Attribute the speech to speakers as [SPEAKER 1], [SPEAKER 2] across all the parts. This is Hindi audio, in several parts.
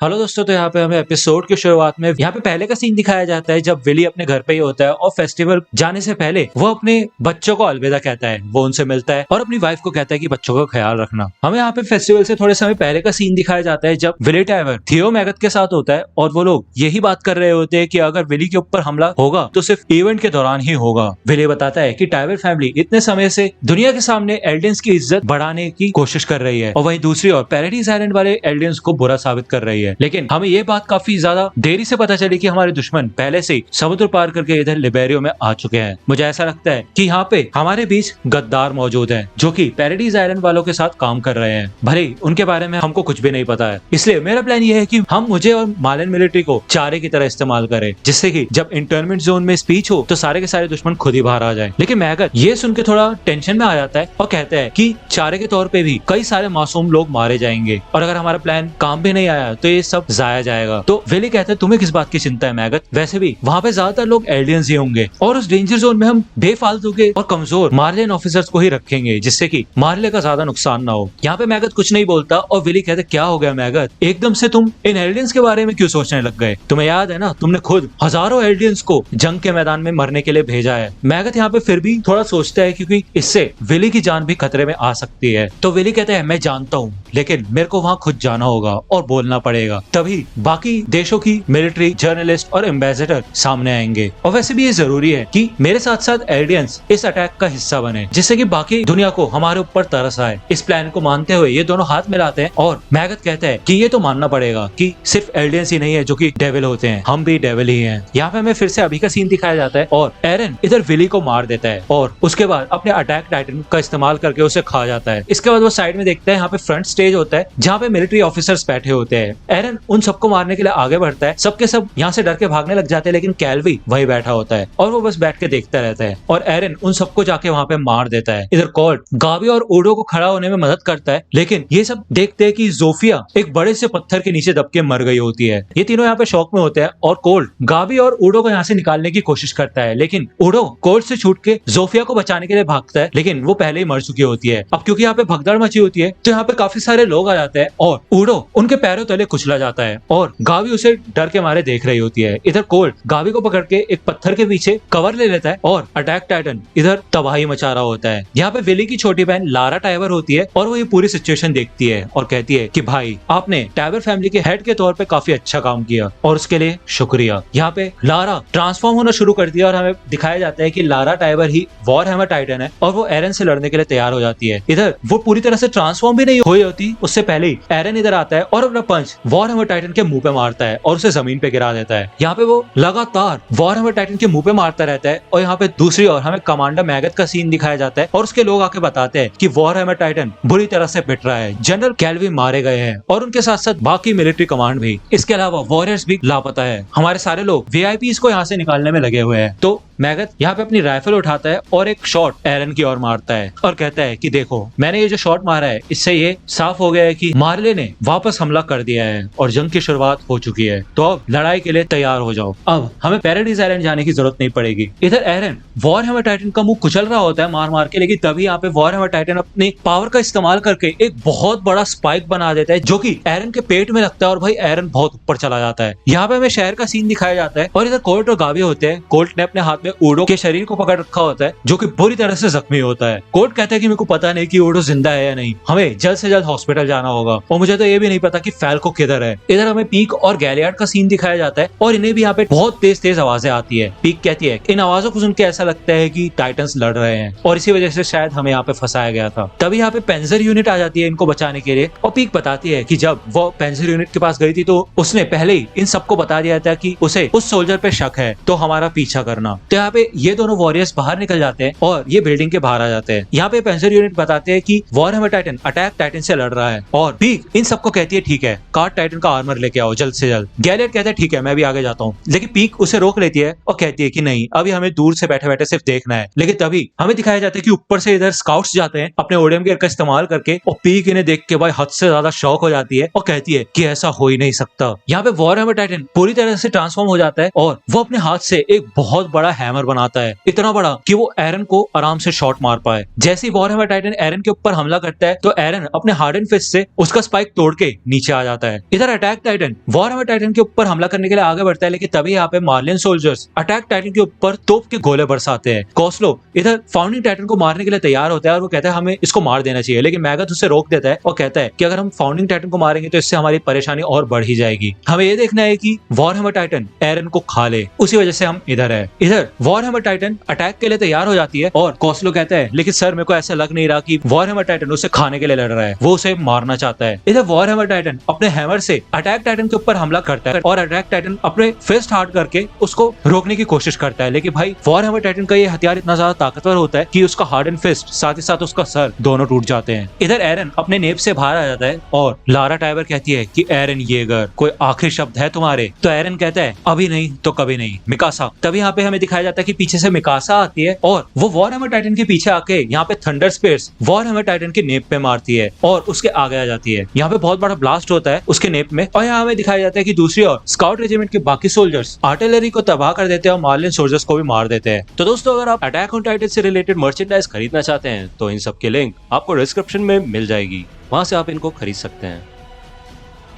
[SPEAKER 1] हेलो दोस्तों, तो यहाँ पे हमें एपिसोड की शुरुआत में यहाँ पे पहले का सीन दिखाया जाता है जब विली अपने घर पे ही होता है और फेस्टिवल जाने से पहले वो अपने बच्चों को अलविदा कहता है। वो उनसे मिलता है और अपनी वाइफ को कहता है कि बच्चों का ख्याल रखना। हमें यहाँ पे फेस्टिवल से थोड़े समय पहले का सीन दिखाया जाता है जब विली टाइवर थियो मैगथ के साथ होता है और वो लोग यही बात कर रहे होते हैं कि अगर विली के ऊपर हमला होगा तो सिर्फ इवेंट के दौरान ही होगा। विली बताता है कि टाइवर फैमिली इतने समय से दुनिया के सामने एल्डियंस की इज्जत बढ़ाने की कोशिश कर रही है और वहीं दूसरी ओर पैराडाइज आइलैंड वाले एल्डियंस को बुरा साबित कर रही है। लेकिन हमें ये बात काफी ज्यादा देरी से पता चली कि हमारे दुश्मन पहले से समुद्र पार करके इधर लिबेरियो में आ चुके हैं। मुझे ऐसा लगता है कि यहाँ पे हमारे बीच गद्दार मौजूद हैं जो कि पैराडाइज आइलैंड वालों के साथ काम कर रहे हैं। भले उनके बारे में हमको कुछ भी नहीं पता है, इसलिए मेरा प्लान ये है कि हम मुझे और मालन मिलिट्री को चारे की तरह इस्तेमाल करें, जिससे कि जब इंटरमेंट जोन में स्पीच हो तो सारे के सारे दुश्मन खुद ही बाहर आ जाए। लेकिन मैगथ ये सुन के थोड़ा टेंशन में आ जाता है और कहता है कि चारे के तौर पे भी कई सारे मासूम लोग मारे जाएंगे और अगर हमारा प्लान काम भी नहीं आया तो ये सब जाया जाएगा। तो विली कहता है तुम्हें किस बात की चिंता है मैगथ, वैसे भी वहाँ पे ज्यादातर लोग एल्डियंस ही होंगे और उस डेंजर जोन में हम बेफालतू के और कमजोर मार्लियन ऑफिसर्स को ही रखेंगे जिससे कि मार्ले का ज्यादा नुकसान ना हो। यहाँ पे मैगथ कुछ नहीं बोलता और विली कहते क्या हो गया मैगथ, एकदम से तुम इन एल्डियंस के बारे में क्यों सोचने लग गए? तुम्हें याद है ना, तुमने खुद हजारों एल्डियंस को जंग के मैदान में मरने के लिए भेजा है। मैगथ यहाँ पे फिर भी थोड़ा सोचता है क्योंकि इससे विली की जान भी खतरे में आ सकती है। तो विली कहते हैं मैं जानता हूँ, लेकिन मेरे को वहाँ खुद जाना होगा और बोलना पड़ेगा, तभी बाकी देशों की मिलिट्री, जर्नलिस्ट और एम्बेसडर सामने आएंगे। और वैसे भी ये जरूरी है कि मेरे साथ साथ एल्डियंस इस अटैक का हिस्सा बने जिससे कि बाकी दुनिया को हमारे ऊपर तरस आए। इस प्लान को मानते हुए ये दोनों हाथ मिलाते हैं और मैगथ कहता है कि ये तो मानना पड़ेगा कि सिर्फ एल्डियंस ही नहीं है जो कि डेविल होते हैं, हम भी डेविल ही हैं। यहाँ पे हमें फिर से अभी का सीन दिखाया जाता है और एरन इधर विली को मार देता है और उसके बाद अपने अटैक टाइटन का इस्तेमाल करके उसे खा जाता है। इसके बाद वो साइड में देखता है, यहाँ पे फ्रंट स्टेज होता है जहाँ पे मिलिट्री ऑफिसर्स बैठे होते हैं। एरन उन सबको मारने के लिए आगे बढ़ता है, सबके सब यहाँ से डर के भागने लग जाते हैं, लेकिन कैल्वी वही बैठा होता है और वो बस बैठ के देखता रहता है और एरन उन सबको जाके वहाँ पे मार देता है। इधर कोल्ट गाबी और ओडो को खड़ा होने में मदद करता है, लेकिन ये सब देखते हैं कि जोफिया एक बड़े से पत्थर के नीचे दब के मर गई होती है। ये तीनों यहाँ पे शौक में होते हैं और कोल्ट गाबी और ओडो को यहाँ से निकालने की कोशिश करता है, लेकिन ओडो कोल्ट से छूट के जोफिया को बचाने के लिए भागता है, लेकिन वो पहले ही मर चुकी होती है। अब क्योंकि यहाँ पे भगदड़ मची होती है तो यहाँ पे काफी सारे लोग आ जाते हैं और ओडो उनके पैरों तले कुचला जाता है और गाबी उसे डर के मारे देख रही होती है। इधर कोल्ट गाबी को पकड़ के एक पत्थर के पीछे कवर ले लेता है और अटैक टाइटन इधर तबाही मचा रहा होता है। यहाँ पे विली की छोटी बहन लारा टाइवर होती है और वो ये पूरी सिचुएशन देखती है और कहती है कि भाई आपने टाइवर फैमिली के हेड के तौर पे काफी अच्छा काम किया और उसके लिए शुक्रिया। यहाँ पे लारा ट्रांसफॉर्म होना शुरू कर दिया और हमें दिखाया जाता है कि लारा टाइवर ही वॉर हैमर टाइटन है और वो एरन से लड़ने के लिए तैयार हो जाती है। इधर वो पूरी तरह से ट्रांसफॉर्म भी नहीं हुई होती, उससे पहले ही एरन इधर आता है और अपना पंच वॉर हैमर टाइटन के मुंह पे मारता है और उसे जमीन पे गिरा देता है। यहाँ पे वो लगातार वॉर हैमर टाइटन के मुंह पे मारता रहता है और यहाँ पे दूसरी ओर हमें कमांडर मैगथ का सीन दिखाया जाता है और उसके लोग आके बताते हैं कि वॉर हैमर टाइटन बुरी तरह से पिट रहा है, जनरल कैल्वी मारे गए हैं और उनके साथ साथ बाकी मिलिट्री कमांड भी। इसके अलावा वॉरियर्स भी लापता है। हमारे सारे लोग वीआईपीज को यहाँ से निकालने में लगे हुए हैं। तो मैगथ यहाँ पे अपनी राइफल उठाता है और एक शॉट एरन की ओर मारता है और कहता है कि देखो मैंने ये जो शॉट मारा है इससे ये साफ हो गया है कि मार्ले ने वापस हमला कर दिया है और जंग की शुरुआत हो चुकी है, तो अब लड़ाई के लिए तैयार हो जाओ। अब हमें पैराडाइज आइलैंड जाने की जरूरत नहीं पड़ेगी। इधर एरन वॉर हैमर टाइटन का मुंह कुचल रहा होता है मार मार के, लेकिन तभी यहाँ पे वॉर हैमर टाइटन अपनी पावर का इस्तेमाल करके एक बहुत बड़ा स्पाइक बना देता है जो कि एरन के पेट में लगता है और भाई एरन बहुत ऊपर चला जाता है। यहाँ पे हमें शहर का सीन दिखाया जाता है और इधर कोल्ट और गाबी होते हैं। कोल्ट ने अपने हाथ में ओडो के शरीर को पकड़ रखा होता है जो कि बुरी तरह से जख्मी होता है। कोल्ट कहता है कि मेरे को पता नहीं कि ओडो जिंदा है या नहीं, हमें जल्द से जल्द हॉस्पिटल जाना होगा और मुझे तो ये भी नहीं पता कि फैल्को किधर है। इधर हमें पीक और गैलियार्ड का सीन दिखाया जाता है और इन्हें भी यहाँ पे बहुत तेज तेज आवाजें आती है। पीक कहती है इन आवाजों को सुन के ऐसा लगता है कि टाइटन्स लड़ रहे हैं और इसी वजह से शायद हमें यहाँ पे फंसाया गया था। तभी यहाँ पे पेंजर यूनिट आ जाती है इनको बचाने के लिए और पीक बताती है कि जब वो पेंजर यूनिट के पास गई थी तो उसने पहले ही इन सबको बता दिया था कि उसे उस सोल्जर पे शक है तो हमारा पीछा करना। तो यहाँ पे ये दोनों वॉरियर्स बाहर निकल जाते हैं और ये बिल्डिंग के बाहर आ जाते हैं। यहाँ पे पेंजर यूनिट बताते हैं कि war hammer Titan attack Titan से लड़ रहा है और पीक इन सबको कहती है ठीक है कार्ड टाइटन का आर्मर लेके आओ जल्द से जल्द। गैलियट कहता है ठीक है मैं भी आगे जाता हूँ, लेकिन पीक उसे रोक लेती है और कहती है कि नहीं अभी हमें दूर से बैठे बैठे सिर्फ देखना है। लेकिन तभी हमें दिखाया जाता है कि ऊपर से इधर स्काउट्स जाते हैं अपने ओडियम गियर का इस्तेमाल करके और पीक इन्हें देख के भाई हद से ज्यादा शॉक हो जाती है और कहती है कि ऐसा हो ही नहीं सकता। यहाँ पे वॉर हैमर टाइटन पूरी तरह से ट्रांसफॉर्म हो जाता है और वो अपने हाथ से एक बहुत बड़ा हैमर बनाता है इतना बड़ा कि वो एरन को आराम से शॉट मार पाए। जैसे ही वॉरहैमर टाइटन एरन के ऊपर हमला करता है तो एरन अपने हार्डन फिस्ट से उसका स्पाइक तोड़ के नीचे आ जाता है। इधर अटैक टाइटन वॉरहैमर टाइटन के ऊपर हमला करने के लिए आगे बढ़ता है, लेकिन तभी यहाँ पे मार्लियन सोल्जर्स अटैक टाइटन के ऊपर तोप के गोले बरसाते हैं। कॉस्लो इधर फाउंडिंग टाइटन को मारने के लिए तैयार होता है और वो कहता है हमें इसको मार देना चाहिए, लेकिन मैगथ उसे रोक देता है और कहता है कि अगर हम फाउंडिंग टाइटन को मारेंगे तो इससे हमारी परेशानी और बढ़ ही जाएगी। हमें ये देखना है कि वॉरहैमर टाइटन एरन को खा ले, उसी वजह से हम इधर है। इधर वॉरहैमर टाइटन अटैक के लिए तैयार हो जाती है और कॉस्लो कहता है लेकिन सर मेरे को ऐसा लग नहीं रहा कि वॉरहैमर टाइटन उसे खाने के लिए लड़ रहा है, वो उसे मारना चाहता है। इधर वॉरहैमर टाइटन अपने हैमर से अटैक टाइटन के ऊपर हमला करता है और अटैक टाइटन अपने फिस्ट हार्ड करके उसको रोकने की कोशिश करता है, लेकिन भाई वॉरहैमर टाइटन का ये हथियार इतना ज्यादा ताकतवर होता है कि उसका हार्ड एंड फिस्ट साथ ही साथ उसका सर दोनों टूट जाते हैं। इधर एरन अपने नेप से बाहर आ जाता है और लारा टाइबर कहती है कि एरन येगर कोई आखिरी शब्द है तुम्हारे? तो एरन कहता है अभी नहीं तो कभी नहीं मिकासा। तभी यहाँ पे हमें दिखाया जाता है कि पीछे से मिकासा आती है और वो वॉरहैमर टाइटन के पीछे आके यहाँ पे थंडर स्पीयर्स वॉरहैमर टाइटन के नेप पे मारती है और उसके आगे आ जाती है। यहाँ पे बहुत बड़ा ब्लास्ट होता है उसके नेप में और यहाँ हमें दिखाया जाता है कि दूसरी ओर स्काउट रेजिमेंट के बाकी सोल्जर्स आर्टिलरी को तबाह कर देते हैं और मार्लियन सोल्जर्स को भी मार देते हैं। तो दोस्तों अगर आप अटैक ऑन टाइटन से रिलेटेड मर्चेंडाइज खरीदना चाहते हैं तो इन सब की लिंक आपको डिस्क्रिप्शन में मिल जाएगी, वहां से आप इनको खरीद सकते हैं।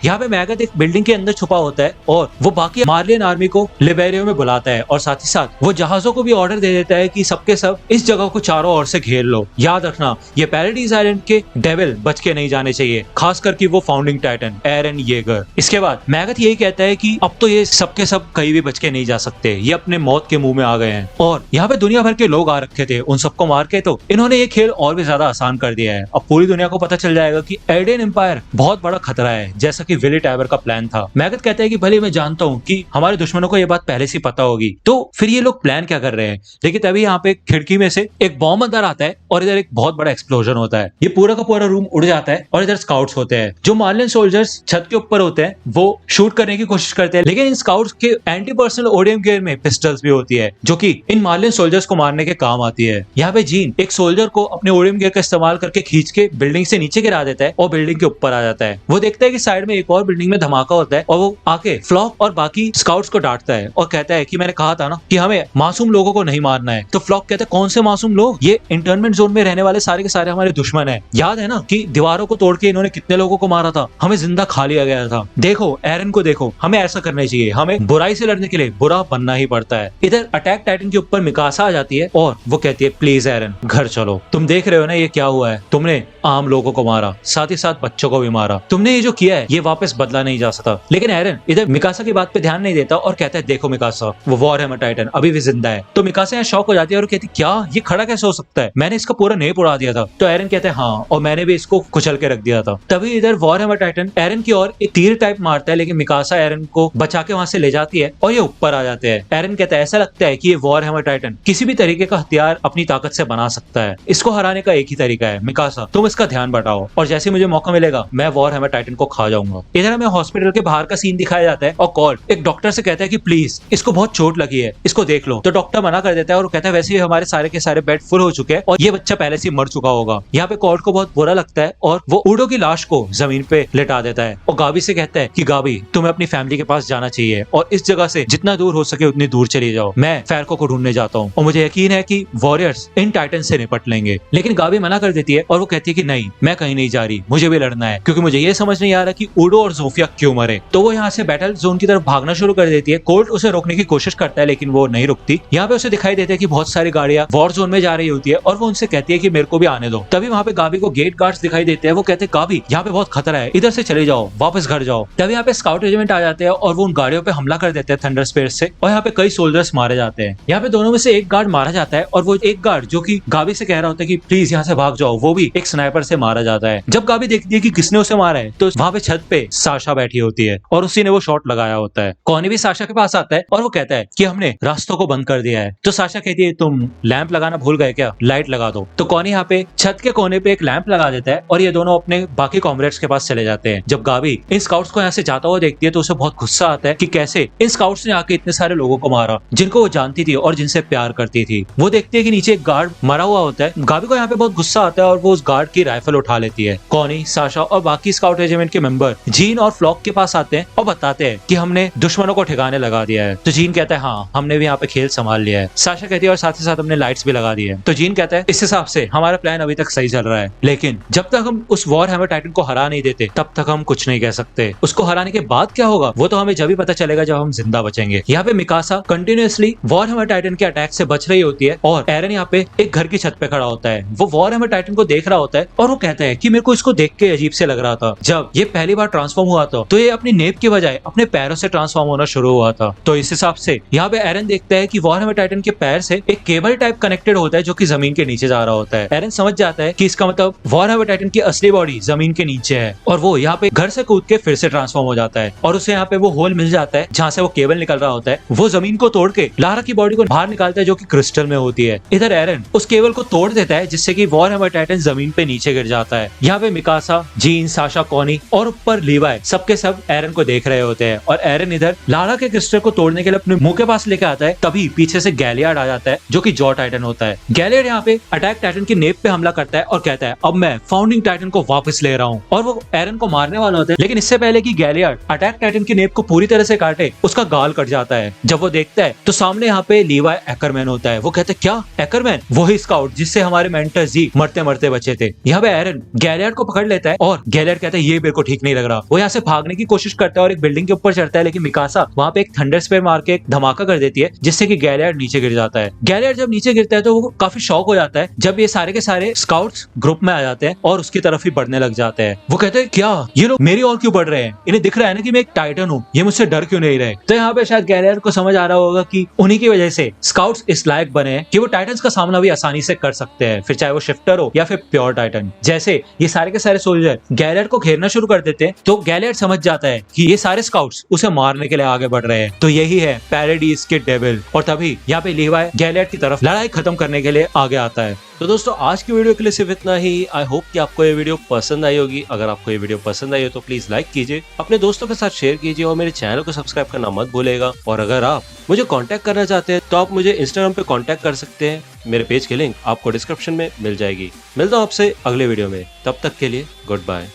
[SPEAKER 1] यहाँ पे मैगथ एक बिल्डिंग के अंदर छुपा होता है और वो बाकी मार्लियन आर्मी को लिबेरियो में बुलाता है और साथ ही साथ वो जहाजों को भी ऑर्डर दे देता है कि सबके सब इस जगह को चारों ओर से घेर लो। याद रखना ये पैराडाइज आइलैंड के डेविल बच के नहीं जाने चाहिए, खास करके वो फाउंडिंग टाइटन एरन येगर। इसके बाद मैगथ यही कहता है कि अब तो ये सबके सब कहीं भी बच के नहीं जा सकते, ये अपने मौत के मुंह में आ गए हैं और यहाँ पे दुनिया भर के लोग आ रखे थे, उन सबको मार के तो इन्होंने ये खेल और भी ज्यादा आसान कर दिया है। अब पूरी दुनिया को पता चल जाएगा कि एडेन एम्पायर बहुत बड़ा खतरा है, जैसा कि विली टाइबर का प्लान था। मैगथ कहता है कि भले मैं जानता हूँ कि हमारे दुश्मनों को ये बात पहले से पता होगी, तो फिर ये लोग प्लान क्या कर रहे हैं। लेकिन तभी यहाँ पे खिड़की में से एक बॉम्ब अंदर आता है और इधर एक बहुत बड़ा एक्सप्लोजन होता है। ये पूरा का पूरा रूम उड़ जाता है और इधर स्काउट्स होते हैं जो मार्लियन सोल्जर्स छत के ऊपर होते हैं, वो शूट करने की कोशिश करते हैं, लेकिन इन स्काउट्स के एंटी पर्सनल ओडियम गियर में पिस्टल्स भी होती है जो कि इन मार्लियन सोल्जर्स को मारने के काम आती है। यहाँ पे जीन एक सोल्जर को अपने ओडियम गियर का इस्तेमाल करके खींच के बिल्डिंग से नीचे गिरा देता है और बिल्डिंग के ऊपर आ जाता है। वो देखता है कि साइड में एक और बिल्डिंग में धमाका होता है और वो आके फ्लॉक और बाकी स्काउट्स को डांटता है और कहता है कि मैंने कहा था ना कि हमें मासूम लोगों को नहीं मारना है। तो फ्लॉक कहता है कौन से मासूम लोग? ये इंटर्नमेंट जोन में रहने वाले सारे के सारे हमारे दुश्मन हैं। याद है ना कि दीवारों को तोड़ के इन्होंने कितने लोगों को मारा था, हमें जिंदा खा लिया गया था। देखो एरन को देखो, हमें ऐसा करना चाहिए, हमें बुराई से लड़ने के लिए बुरा बनना ही पड़ता है। इधर अटैक टाइटन के ऊपर मिकासा आ जाती है और वो कहती है प्लीज एरन घर चलो, तुम देख रहे हो ना ये क्या हुआ है, तुमने आम लोगों को मारा, साथ ही साथ बच्चों को भी मारा, तुमने ये जो किया है ये वापस बदला नहीं जा सकता। लेकिन एरन इधर मिकासा की बात पे ध्यान नहीं देता और कहता है देखो मिकासा वो वॉरहैमर टाइटन अभी भी जिंदा है। तो मिकासा यहाँ शॉक हो जाती है और कहती क्या ये खड़ा कैसे हो सकता है, मैंने इसका पूरा नेप उड़ा दिया था। तो एरन कहता है हाँ और मैंने भी इसको कुचल के रख दिया था। तभी इधर वॉरहैमर टाइटन एरन की ओर एक तीर टाइप मारता है, लेकिन मिकासा एरन को बचा के वहां से ले जाती है और ये ऊपर आ जाते हैं। एरन कहता है ऐसा लगता है कि ये वॉरहैमर टाइटन किसी भी तरीके का हथियार अपनी ताकत से बना सकता है, इसको हराने का एक ही तरीका है, मिकासा तुम इसका ध्यान बटाओ और जैसे मुझे मौका मिलेगा मैं वॉरहैमर टाइटन को खा जाऊंगा। इधर हमें हॉस्पिटल के बाहर का सीन दिखाया जाता है और कॉल्ट एक डॉक्टर से कहता है कि प्लीज इसको बहुत चोट लगी है, इसको देख लो। तो डॉक्टर मना कर देता है और कहता है वैसे ही हमारे सारे के सारे बेड फुल हो चुके हैं और ये बच्चा पहले से मर चुका होगा। यहाँ पे कॉल्ट को बहुत बुरा लगता है और वो ऊडो की लाश को जमीन पे लेटा देता है और गाबी से कहता है कि गाबी तुम्हें अपनी फैमिली के पास जाना चाहिए और इस जगह से जितना दूर हो सके उतनी दूर चली जाओ, मैं फैरको को ढूंढने जाता हूँ और मुझे यकीन है कि वॉरियर्स इन टाइटन से निपट लेंगे। लेकिन गाबी मना कर देती है और वो कहती है कि नहीं मैं कहीं नहीं जा रही, मुझे भी लड़ना है, क्योंकि मुझे ये समझ नहीं आ रहा कि ऊडो और जोफिया क्यों मरे। तो वो यहाँ से बैटल जोन की तरफ भागना शुरू कर देती है। कोल्ट उसे रोकने की कोशिश करता है लेकिन वो नहीं रुकती। यहाँ पे उसे दिखाई देता है कि बहुत सारी गाड़ियां वॉर जोन में जा रही होती है और वो उनसे कहती है कि मेरे को भी आने दो। तभी वहाँ पे गाबी को गेट गार्ड्स दिखाई देते हैं, वो कहते हैं गाबी यहाँ पे बहुत खतरा है, इधर से चले जाओ, वापस घर जाओ। तभी यहाँ पे स्काउट रेजिमेंट आ जाते हैं और वो उन गाड़ियों पे हमला कर देते हैं थंडर स्पीयर्स से और यहाँ पे कई सोल्जर्स मारे जाते हैं। यहाँ पे दोनों में से एक गार्ड मारा जाता है और वो एक गार्ड जो कि गाबी से कह रहा होता है कि प्लीज यहाँ से भाग जाओ, वो भी एक स्नाइपर से मारा जाता है। जब गाबी देखती है कि किसने उसे मारा है तो वहाँ पे छत पे साशा बैठी होती है और उसी ने वो शॉट लगाया होता है। कॉनी भी साशा के पास आता है और वो कहता है कि हमने रास्तों को बंद कर दिया है। तो साशा कहती है तुम लैंप लगाना भूल गए क्या, लाइट लगा दो। तो कॉनी यहाँ पे छत के कोने पे एक लैंप लगा देता है और ये दोनों अपने बाकी कॉमरेड्स के पास चले जाते हैं। जब गाबी इन स्काउट्स को यहाँ से जाता हुआ देखती है तो उसे बहुत गुस्सा आता है कि कैसे इन स्काउट्स ने आके इतने सारे लोगों को मारा जिनको वो जानती थी और जिनसे प्यार करती थी। वो देखती है कि नीचे एक गार्ड मरा हुआ होता है। गाबी को यहाँ पे बहुत गुस्सा आता है और वो उस गार्ड की राइफल उठा लेती है। कॉनी, साशा और बाकी स्काउट रेजिमेंट के मेंबर जीन और फ्लॉक के पास आते हैं और बताते हैं कि हमने दुश्मनों को ठिकाने लगा दिया है। तो जीन कहता है हाँ, हमने भी यहाँ पे खेल संभाल लिया है। साशा कहती है और साथ ही साथ हमने लाइट्स भी लगा दी है। तो जीन कहता है इस हिसाब से हमारा प्लान अभी तक सही चल रहा है, लेकिन जब तक हम उस वॉर हैमर टाइटन को हरा नहीं देते तब तक हम कुछ नहीं कह सकते। उसको हराने के बाद क्या होगा वो तो हमें जब भी पता चलेगा जब हम जिंदा बचेंगे। यहाँ पे Mikasa continuously war hammer Titan के अटैक से बच रही होती है और एरन यहाँ पे एक घर की छत पे खड़ा होता है। वो वॉर हैमर टाइटन को देख रहा होता है और वो कहता है कि मेरे को इसको देख के अजीब से लग रहा था। जब ये पहली बार ट्रांसफॉर्म हुआ था तो ये अपनी नेप की बजाय अपने पैरों से ट्रांसफॉर्म होना शुरू हुआ था। तो इस हिसाब से यहाँ पे एरन देखता है कि वॉर हैमर टाइटन के पैर से एक केबल टाइप कनेक्टेड होता है जो कि जमीन के नीचे जा रहा होता है। एरन समझ जाता है कि इसका मतलब वॉर हैमर टाइटन की असली बॉडी जमीन के नीचे है और वो यहाँ पे घर से कूद के फिर से ट्रांसफॉर्म हो जाता है और उसे यहाँ पे वो होल मिल जाता है जहाँ से वो केबल निकल रहा होता है। वो जमीन को तोड़ के लारा की बॉडी को बाहर निकालता है जो कि क्रिस्टल में होती है। इधर एरन उस केबल को तोड़ देता है जिससे कि वॉर हैमर टाइटन जमीन पे नीचे गिर जाता है। यहाँ पे मिकासा, जीन, साशा, कॉनी और ऊपर लीवाई सबके सब एरन को देख रहे होते हैं और एरन इधर लारा के क्रिस्टल को तोड़ने के लिए अपने मुंह के पास लेके आता है। तभी पीछे से गैलियार्ड आ जाता है जो कि जॉ टाइटन होता है। गैलियार्ड यहाँ पे अटैक टाइटन की नेप पे हमला करता है और कहता है अब मैं फाउंडिंग टाइटन को वापस ले रहा हूँ और वो एरन को मारने वाला होता है। लेकिन इससे पहले कि गैलियार्ड अटैक टाइटन की नेप को पूरी तरह से काटे उसका गाल कट जाता है। जब वो देखता है तो सामने यहाँ पे लीवाई एकरमैन होता है। वो कहते हैं क्या एकरमैन? वही स्काउट जिससे हमारे मेंटर जी मरते मरते बचे थे। यहाँ पे एरन गैलियार्ड को पकड़ लेता है और गैलियार्ड कहता है ये मेरे को ठीक नहीं लग रहा। वो यहाँ से भागने की कोशिश करता है और एक बिल्डिंग के ऊपर चढ़ता है, लेकिन मिकासा वहाँ पे एक थंडर स्पेयर मार के एक धमाका कर देती है जिससे कि गैलियार्ड नीचे गिर जाता है। गैलियार्ड जब नीचे गिरता है तो वो काफी शॉक हो जाता है जब ये सारे के सारे स्काउट्स ग्रुप में आ जाते हैं और उसकी तरफ ही बढ़ने लग जाते हैं। वो कहते हैं क्या ये लोग मेरी ओर क्यों बढ़ रहे हैं? इन्हें दिख रहा है ना कि मैं एक टाइटन हूँ, ये मुझसे डर क्यों नहीं रहे? तो यहाँ पे शायद गैलियार्ड को समझ आ रहा होगा कि उन्हीं की वजह से स्काउट्स इस लायक बने कि वो टाइटन्स का सामना भी आसानी से कर सकते हैं, फिर चाहे वो शिफ्टर हो या फिर प्योर टाइटन। जैसे ये सारे के सारे सोल्जर गैलियार्ड को घेरना शुरू कर देते हैं तो गैलियार्ड समझ जाता है कि ये सारे स्काउट्स उसे मारने के लिए आगे बढ़ रहे हैं। तो यही है पैराडाइज के डेविल और तभी यहाँ पे लीवाई गैलियार्ड की तरफ लड़ाई खत्म करने के लिए आगे आता है।
[SPEAKER 2] तो दोस्तों आज की वीडियो के लिए सिर्फ इतना ही। आई होप कि आपको ये वीडियो पसंद आई होगी। अगर आपको ये वीडियो पसंद आई हो तो प्लीज लाइक कीजिए, अपने दोस्तों के साथ शेयर कीजिए और मेरे चैनल को सब्सक्राइब करना मत भूलेगा। और अगर आप मुझे कांटेक्ट करना चाहते हैं तो आप मुझे इंस्टाग्राम पे कांटेक्ट कर सकते हैं। मेरे पेज की लिंक आपको डिस्क्रिप्शन में मिल जाएगी। मिलता हूँ आपसे अगले वीडियो में, तब तक के लिए गुड बाय।